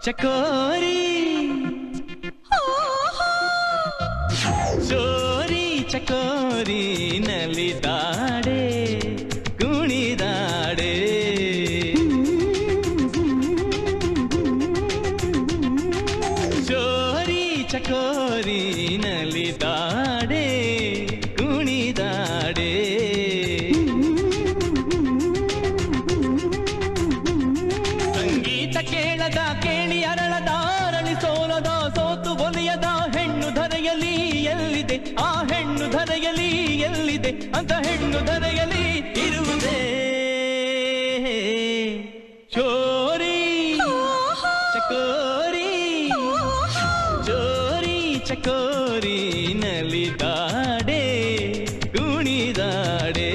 ಚಕೋರಿ ಚೋರಿ ಚಕೋರಿ ನಲಿದಾಡೆ ಕುಣಿದಾಡೆ ಚೋರಿ ಚಕೋರಿ ನಲಿದಾಡೆ ಕುಣಿದಾಡೆ ಸಂಗೀತ ಕೇಳದ ಕೇಳಿ ಅರಳದ ಅರಳಿ ಸೋಲದ ಸೋತು ಒಲಿಯದ ಹೆಣ್ಣು ಧರೆಯಲಿ ಎಲ್ಲಿದೆ ಆ ಹೆಣ್ಣು ಧರೆಯಲಿ ಎಲ್ಲಿದೆ ಅಂತ ಹೆಣ್ಣು ಧರೆಯಲಿ ಇರುವುದೇ ಚೋರಿ ಚಕೋರಿ ಚೋರಿ ಚಕೋರಿ ನಲಿದಾಡೆ ಕುಣಿದಾಡೆ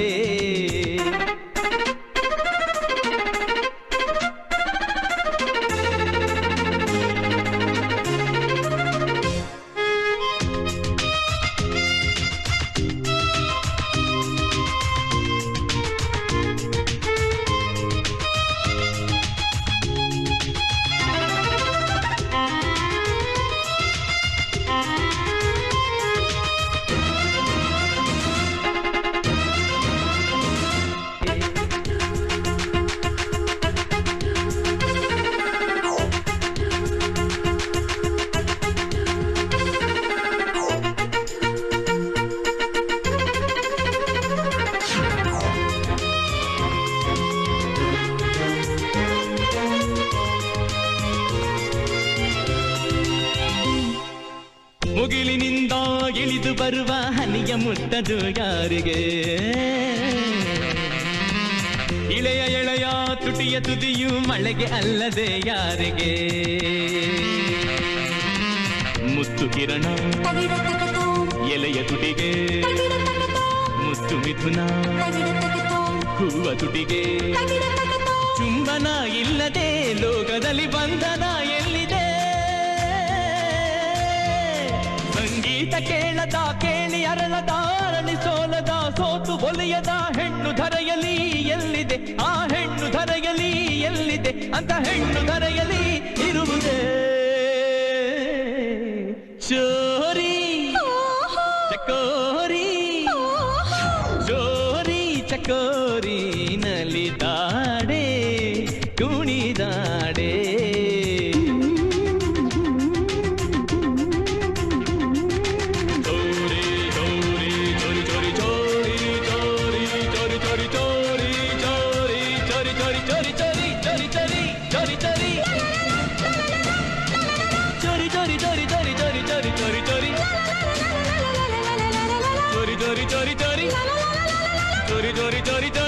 ಮುಗಿಲಿನಿಂದ ಇಳಿದು ಬರುವ ಹನಿಯ ಮುಟ್ಟದು ಯಾರಿಗೆ ಇಳೆಯ ಎಳೆಯ ತುಟಿಯ ತುದಿಯು ಮಳೆಗೆ ಅಲ್ಲದೆ ಯಾರಿಗೆ ಮುತ್ತು ಕಿರಣ ಎಲೆಯ ತುಟಿಗೆ ಮುತ್ತು ಮಿಥುನ ಹೂವ ತುಟಿಗೆ ಚುಂಬನ ಇಲ್ಲದೆ ಲೋಕದಲ್ಲಿ ಬಂಧನ ಎಲ್ಲಿದೆ ಸಂಗೀತ ಕೇಳದ ಕೇಳಿ ಅರಳದ ಅರಳಿ ಸೋಲದ ಸೋತು ಒಲಿಯದ ಹೆಣ್ಣು ಧರೆಯಲಿ ಎಲ್ಲಿದೆ ಆ ಹೆಣ್ಣು ಧರೆಯಲಿ ಎಲ್ಲಿದೆ ಅಂತ ಹೆಣ್ಣು ಧರೆಯಲಿ ಇರುವುದೇ ಚೋರಿ ಚಕೋರಿ ಚೋರಿ ಚಕೋರಿ ನಲಿದಾಡೆ ಕುಣಿದಾಡೆ चोरी चोरी चोरी